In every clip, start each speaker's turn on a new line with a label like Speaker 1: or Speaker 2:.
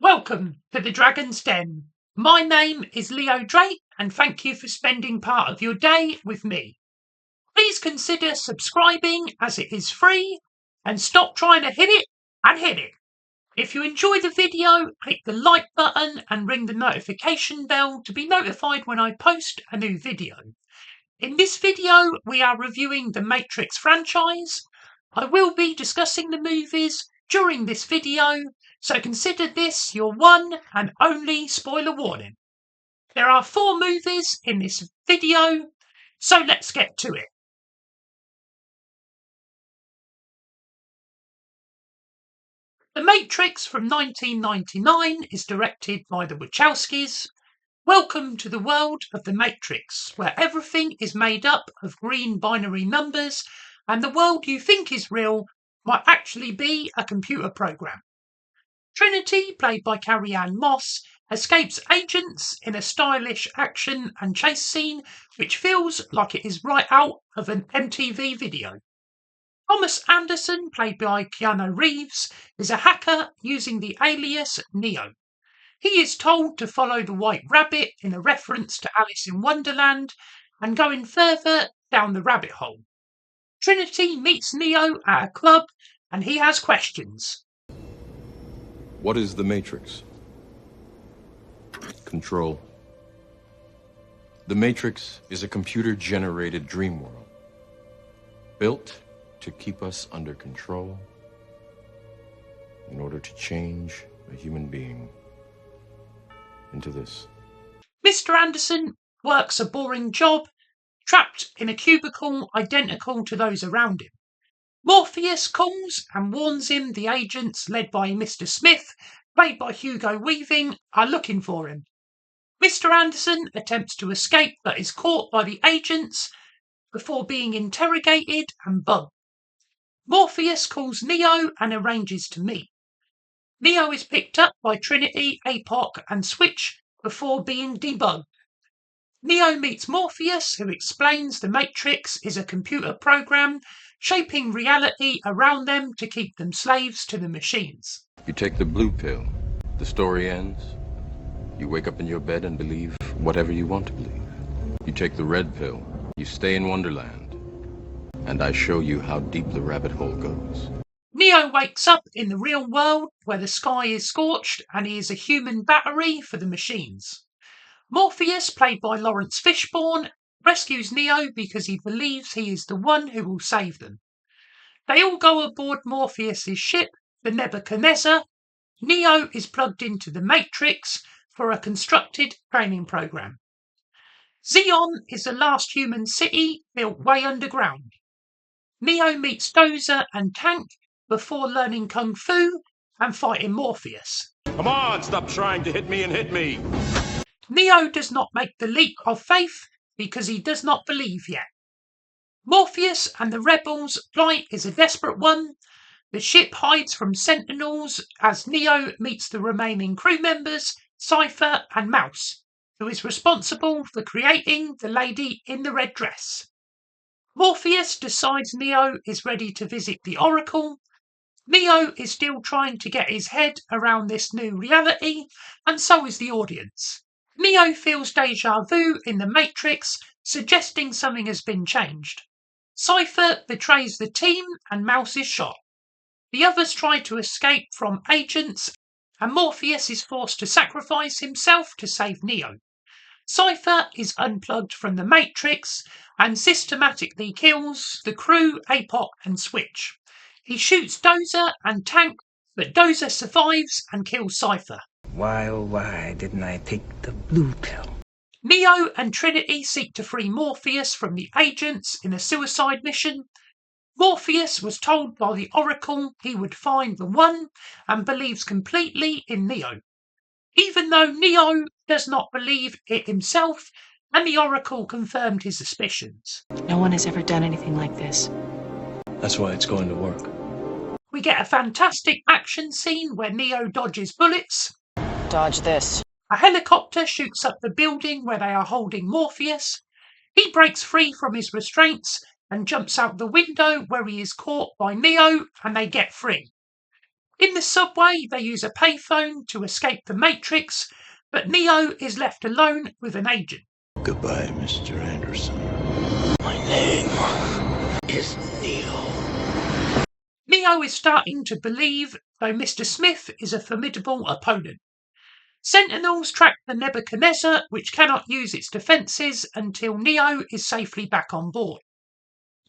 Speaker 1: Welcome to the Dragon's Den. My name is Leo Drake and thank you for spending part of your day with me. Please consider subscribing as it is free and stop trying to hit it and hit it. If you enjoy the video, click the like button and ring the notification bell to be notified when I post a new video. In this video, we are reviewing the Matrix franchise. I will be discussing the movies during this video, so consider this your one and only spoiler warning. There are 4 movies in this video, so let's get to it. The Matrix from 1999 is directed by the Wachowskis. Welcome to the world of the Matrix, where everything is made up of green binary numbers, and the world you think is real might actually be a computer program. Trinity, played by Carrie-Anne Moss, escapes agents in a stylish action and chase scene which feels like it is right out of an MTV video. Thomas Anderson, played by Keanu Reeves, is a hacker using the alias Neo. He is told to follow the White Rabbit in a reference to Alice in Wonderland and going further down the rabbit hole. Trinity meets Neo at a club and he has questions.
Speaker 2: What is the Matrix? Control. The Matrix is a computer-generated dream world, built to keep us under control in order to change a human being into this.
Speaker 1: Mr. Anderson works a boring job, trapped in a cubicle identical to those around him. Morpheus calls and warns him the agents led by Mr. Smith, played by Hugo Weaving, are looking for him. Mr. Anderson attempts to escape but is caught by the agents before being interrogated and bugged. Morpheus calls Neo and arranges to meet. Neo is picked up by Trinity, APOC and Switch before being debugged. Neo meets Morpheus, who explains the Matrix is a computer program shaping reality around them to keep them slaves to the machines.
Speaker 2: You take the blue pill, the story ends. You wake up in your bed and believe whatever you want to believe. You take the red pill, you stay in Wonderland, and I show you how deep the rabbit hole goes.
Speaker 1: Neo wakes up in the real world where the sky is scorched and he is a human battery for the machines. Morpheus, played by Lawrence Fishburne, rescues Neo because he believes he is the one who will save them. They all go aboard Morpheus's ship, the Nebuchadnezzar. Neo is plugged into the Matrix for a constructed training program. Zion is the last human city built way underground. Neo meets Dozer and Tank before learning Kung Fu and fighting Morpheus.
Speaker 3: Come on, stop trying to hit me and hit me.
Speaker 1: Neo does not make the leap of faith because he does not believe yet. Morpheus and the rebels' plight is a desperate one. The ship hides from sentinels as Neo meets the remaining crew members, Cypher and Mouse, who is responsible for creating the lady in the red dress. Morpheus decides Neo is ready to visit the Oracle. Neo is still trying to get his head around this new reality, and so is the audience. Neo feels deja vu in the Matrix, suggesting something has been changed. Cypher betrays the team and Mouse is shot. The others try to escape from agents, and Morpheus is forced to sacrifice himself to save Neo. Cypher is unplugged from the Matrix and systematically kills the crew, APOC and Switch. He shoots Dozer and Tank, but Dozer survives and kills Cypher.
Speaker 4: Why, oh why didn't I take the blue pill?
Speaker 1: Neo and Trinity seek to free Morpheus from the agents in a suicide mission. Morpheus was told by the Oracle he would find the one and believes completely in Neo, even though Neo does not believe it himself, and the Oracle confirmed his suspicions.
Speaker 5: No one has ever done anything like this.
Speaker 6: That's why it's going to work.
Speaker 1: We get a fantastic action scene where Neo dodges bullets.
Speaker 5: Dodge this.
Speaker 1: A helicopter shoots up the building where they are holding Morpheus. He breaks free from his restraints and jumps out the window where he is caught by Neo and they get free. In the subway, they use a payphone to escape the Matrix, but Neo is left alone with an agent.
Speaker 6: Goodbye, Mr. Anderson. My name is Neo.
Speaker 1: Neo is starting to believe, though Mr. Smith is a formidable opponent. Sentinels track the Nebuchadnezzar, which cannot use its defences until Neo is safely back on board.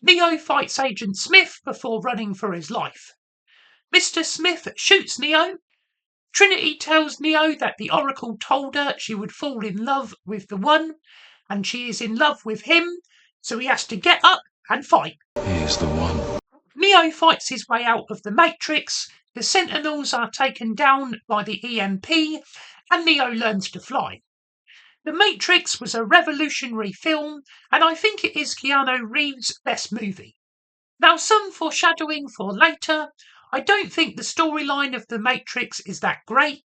Speaker 1: Neo fights Agent Smith before running for his life. Mr. Smith shoots Neo. Trinity tells Neo that the Oracle told her she would fall in love with the One, and she is in love with him, so he has to get up and fight.
Speaker 2: He is the one.
Speaker 1: Neo fights his way out of the Matrix, the Sentinels are taken down by the EMP, and Neo learns to fly. The Matrix was a revolutionary film, and I think it is Keanu Reeves' best movie. Now, some foreshadowing for later. I don't think the storyline of The Matrix is that great.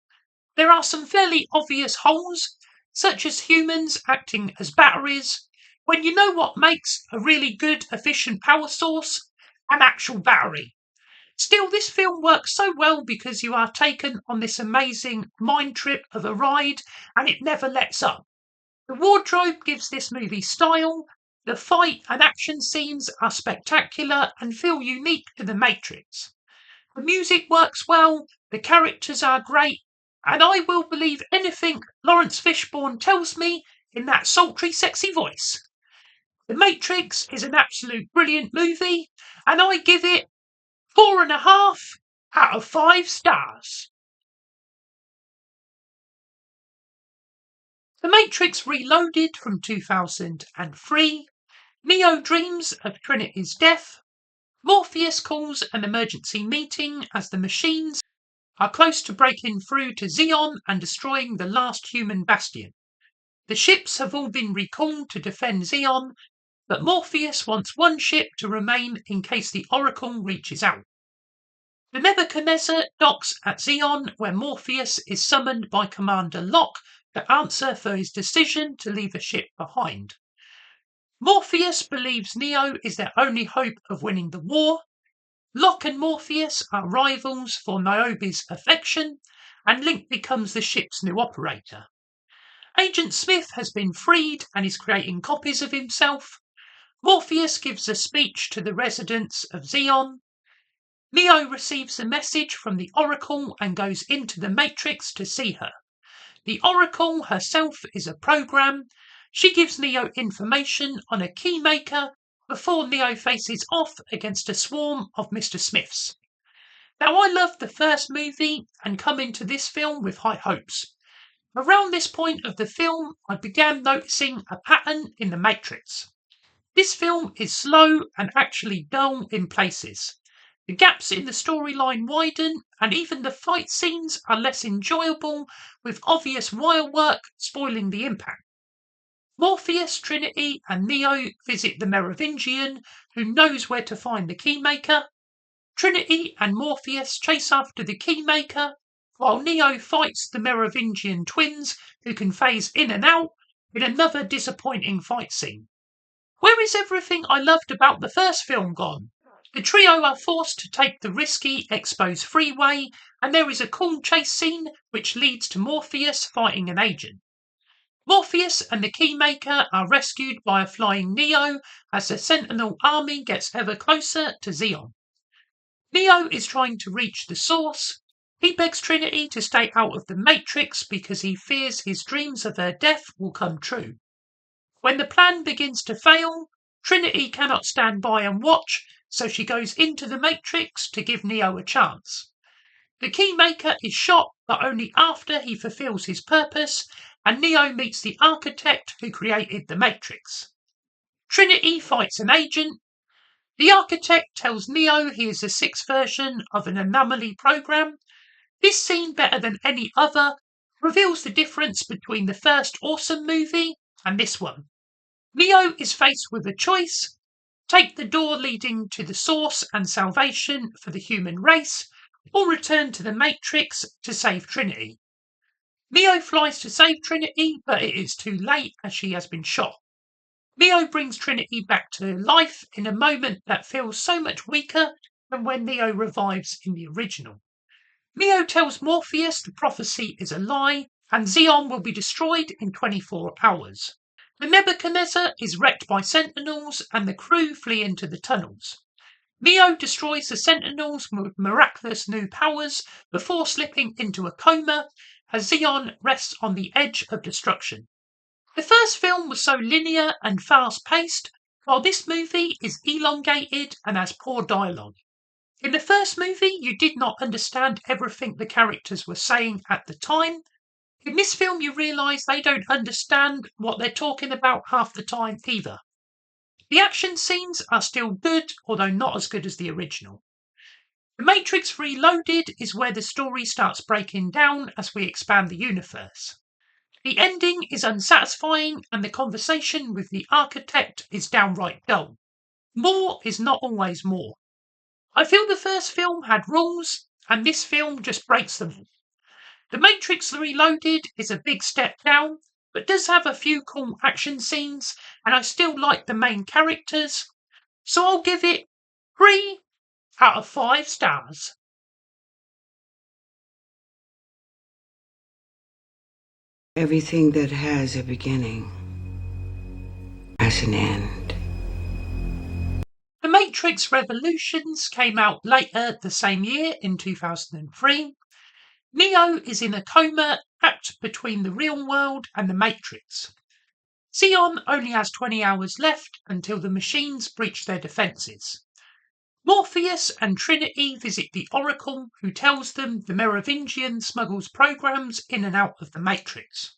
Speaker 1: There are some fairly obvious holes, such as humans acting as batteries, when you know what makes a really good, efficient power source? An actual battery. Still, this film works so well because you are taken on this amazing mind trip of a ride, and it never lets up. The wardrobe gives this movie style. The fight and action scenes are spectacular and feel unique to The Matrix. The music works well, the characters are great, and I will believe anything Lawrence Fishburne tells me in that sultry, sexy voice. The Matrix is an absolute brilliant movie, and I give it 4.5 out of 5 stars. The Matrix Reloaded from 2003. Neo dreams of Trinity's death. Morpheus calls an emergency meeting as the machines are close to breaking through to Xeon and destroying the last human bastion. The ships have all been recalled to defend Xeon, but Morpheus wants one ship to remain in case the Oracle reaches out. The Nebuchadnezzar docks at Xeon, where Morpheus is summoned by Commander Locke to answer for his decision to leave a ship behind. Morpheus believes Neo is their only hope of winning the war. Locke and Morpheus are rivals for Niobe's affection, and Link becomes the ship's new operator. Agent Smith has been freed and is creating copies of himself. Morpheus gives a speech to the residents of Xeon. Neo receives a message from the Oracle and goes into the Matrix to see her. The Oracle herself is a program. She gives Neo information on a keymaker before Neo faces off against a swarm of Mr. Smiths. Now, I loved the first movie and come into this film with high hopes. Around this point of the film, I began noticing a pattern in the Matrix. This film is slow and actually dull in places. The gaps in the storyline widen, and even the fight scenes are less enjoyable, with obvious wire work spoiling the impact. Morpheus, Trinity, and Neo visit the Merovingian, who knows where to find the keymaker. Trinity and Morpheus chase after the keymaker, while Neo fights the Merovingian twins, who can phase in and out, in another disappointing fight scene. Where is everything I loved about the first film gone? The trio are forced to take the risky, exposed freeway, and there is a cool chase scene which leads to Morpheus fighting an agent. Morpheus and the Keymaker are rescued by a flying Neo as the Sentinel army gets ever closer to Xeon. Neo is trying to reach the source. He begs Trinity to stay out of the Matrix because he fears his dreams of her death will come true. When the plan begins to fail, Trinity cannot stand by and watch, so she goes into the Matrix to give Neo a chance. The Keymaker is shot, but only after he fulfills his purpose, and Neo meets the architect who created the Matrix. Trinity fights an agent. The architect tells Neo he is the 6th version of an anomaly program. This scene, better than any other, reveals the difference between the first awesome movie and this one. Neo is faced with a choice: take the door leading to the source and salvation for the human race, or return to the Matrix to save Trinity. Neo flies to save Trinity, but it is too late as she has been shot. Neo brings Trinity back to life in a moment that feels so much weaker than when Neo revives in the original. Neo tells Morpheus the prophecy is a lie and Xeon will be destroyed in 24 hours. The Nebuchadnezzar is wrecked by Sentinels and the crew flee into the tunnels. Neo destroys the Sentinels with miraculous new powers before slipping into a coma as Xeon rests on the edge of destruction. The first film was so linear and fast-paced, while this movie is elongated and has poor dialogue. In the first movie, you did not understand everything the characters were saying at the time. In this film, you realise they don't understand what they're talking about half the time either. The action scenes are still good, although not as good as the original. The Matrix Reloaded is where the story starts breaking down as we expand the universe. The ending is unsatisfying and the conversation with the architect is downright dull. More is not always more. I feel the first film had rules and this film just breaks them. The Matrix Reloaded is a big step down, but does have a few cool action scenes and I still like the main characters, so I'll give it 3 out of 5 stars.
Speaker 4: Everything that has a beginning has an end.
Speaker 1: The Matrix Revolutions came out later the same year in 2003. Neo is in a coma trapped between the real world and the Matrix. Xeon only has 20 hours left until the machines breach their defences. Morpheus and Trinity visit the Oracle, who tells them the Merovingian smuggles programs in and out of the Matrix.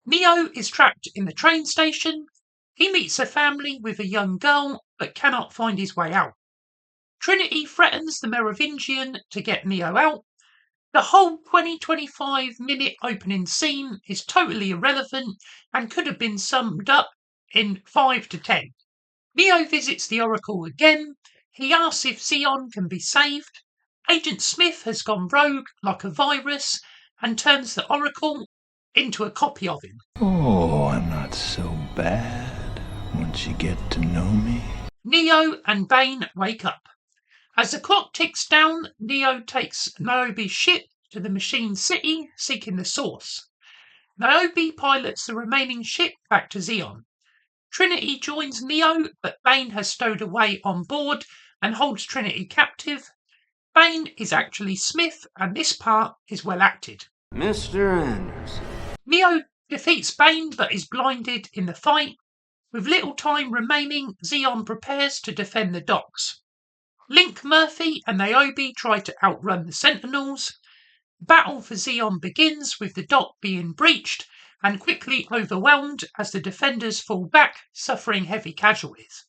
Speaker 1: Neo is trapped in the train station. He meets a family with a young girl, but cannot find his way out. Trinity threatens the Merovingian to get Neo out. The whole 20-25-minute opening scene is totally irrelevant and could have been summed up in 5 to 10. Neo visits the Oracle again. He asks if Xeon can be saved. Agent Smith has gone rogue like a virus and turns the Oracle into a copy of him.
Speaker 6: Oh, I'm not so bad once you get to know me.
Speaker 1: Neo and Bane wake up. As the clock ticks down, Neo takes Niobe's ship to the Machine City, seeking the source. Niobe pilots the remaining ship back to Xeon. Trinity joins Neo, but Bane has stowed away on board and holds Trinity captive. Bane is actually Smith, and this part is well acted.
Speaker 7: Mr. Anderson.
Speaker 1: Neo defeats Bane, but is blinded in the fight. With little time remaining, Xeon prepares to defend the docks. Link, Murphy and Niobe try to outrun the Sentinels. The battle for Xeon begins with the dock being breached and quickly overwhelmed as the defenders fall back, suffering heavy casualties.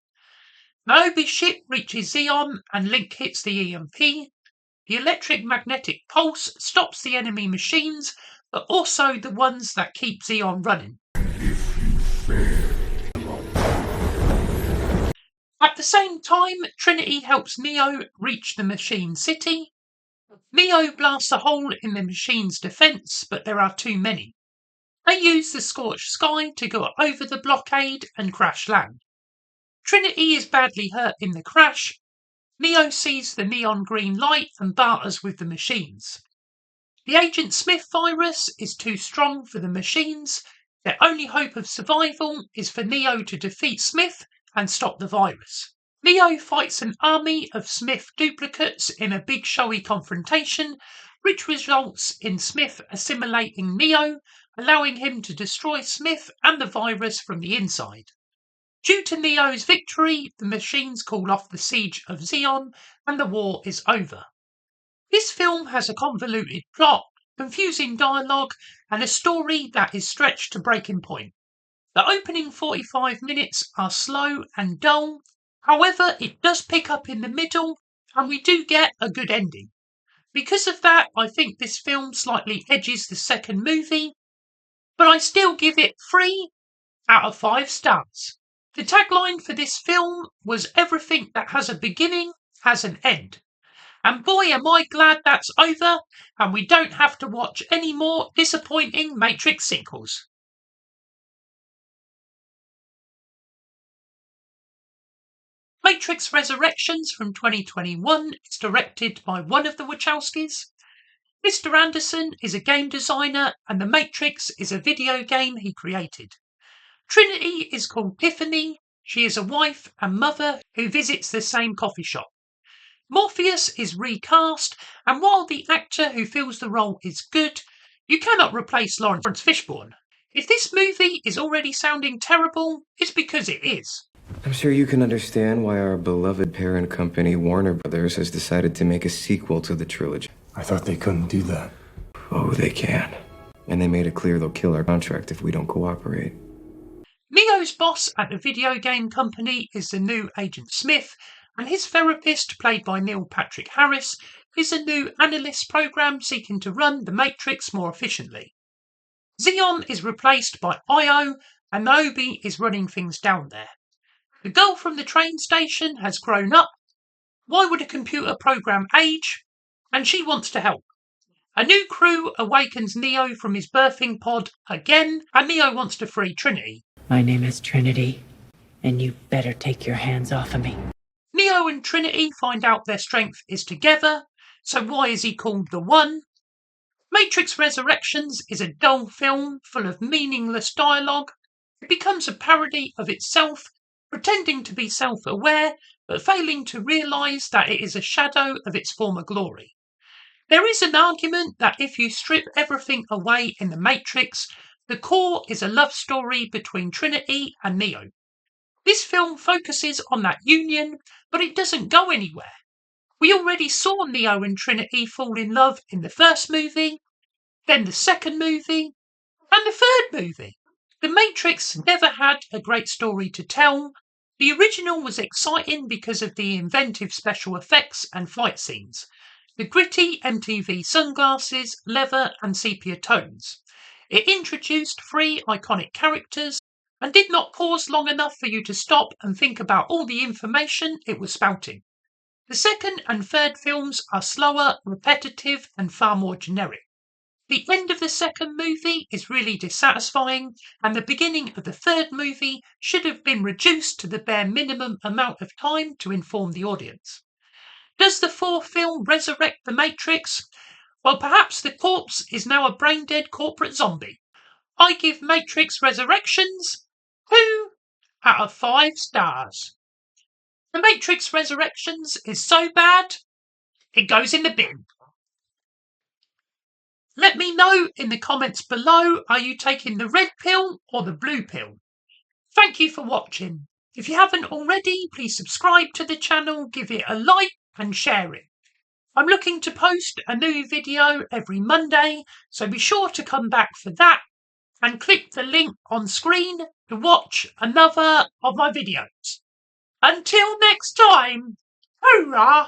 Speaker 1: Niobe's ship reaches Xeon and Link hits the EMP. The electric magnetic pulse stops the enemy machines, but also the ones that keep Xeon running. At the same time, Trinity helps Neo reach the Machine City. Neo blasts a hole in the machine's defense, but there are too many. They use the scorched sky to go over the blockade and crash land. Trinity is badly hurt in the crash. Neo sees the neon green light and barters with the machines. The Agent Smith virus is too strong for the machines. Their only hope of survival is for Neo to defeat Smith and stop the virus. Neo fights an army of Smith duplicates in a big showy confrontation, which results in Smith assimilating Neo, allowing him to destroy Smith and the virus from the inside. Due to Neo's victory, the machines call off the siege of Xeon and the war is over. This film has a convoluted plot, confusing dialogue, and a story that is stretched to breaking point. The opening 45 minutes are slow and dull. However, it does pick up in the middle, and we do get a good ending. Because of that, I think this film slightly edges the second movie, but I still give it 3 out of 5 stars. The tagline for this film was "Everything that has a beginning has an end." And boy, am I glad that's over, and we don't have to watch any more disappointing Matrix sequels. Matrix Resurrections from 2021 is directed by one of the Wachowskis. Mr. Anderson is a game designer and The Matrix is a video game he created. Trinity is called Tiffany. She is a wife and mother who visits the same coffee shop. Morpheus is recast, and while the actor who fills the role is good, you cannot replace Lawrence Fishburne. If this movie is already sounding terrible, it's because it is.
Speaker 8: I'm sure you can understand why our beloved parent company, Warner Brothers, has decided to make a sequel to the trilogy.
Speaker 6: I thought they couldn't do that.
Speaker 8: Oh, they can. And they made it clear they'll kill our contract if we don't cooperate.
Speaker 1: Neo's boss at the video game company is the new Agent Smith, and his therapist, played by Neil Patrick Harris, is a new analyst program seeking to run the Matrix more efficiently. Xeon is replaced by Io, and Naomi is running things down there. The girl from the train station has grown up. Why would a computer program age? And she wants to help. A new crew awakens Neo from his birthing pod again, and Neo wants to free Trinity.
Speaker 5: My name is Trinity, and you better take your hands off of me.
Speaker 1: Neo and Trinity find out their strength is together, so why is he called the One? Matrix Resurrections is a dull film full of meaningless dialogue. It becomes a parody of itself, pretending to be self-aware, but failing to realise that it is a shadow of its former glory. There is an argument that if you strip everything away in the Matrix, the core is a love story between Trinity and Neo. This film focuses on that union, but it doesn't go anywhere. We already saw Neo and Trinity fall in love in the first movie, then the second movie, and the third movie. The Matrix never had a great story to tell. The original was exciting because of the inventive special effects and fight scenes, the gritty MTV sunglasses, leather and sepia tones. It introduced 3 iconic characters and did not pause long enough for you to stop and think about all the information it was spouting. The second and third films are slower, repetitive and far more generic. The end of the second movie is really dissatisfying, and the beginning of the third movie should have been reduced to the bare minimum amount of time to inform the audience. Does the fourth film resurrect the Matrix? Well, perhaps the corpse is now a brain-dead corporate zombie. I give Matrix Resurrections 2 out of 5 stars. The Matrix Resurrections is so bad, it goes in the bin. Let me know in the comments below, are you taking the red pill or the blue pill? Thank you for watching. If you haven't already, please subscribe to the channel, give it a like and share it. I'm looking to post a new video every Monday, so be sure to come back for that and click the link on screen to watch another of my videos. Until next time, hoorah!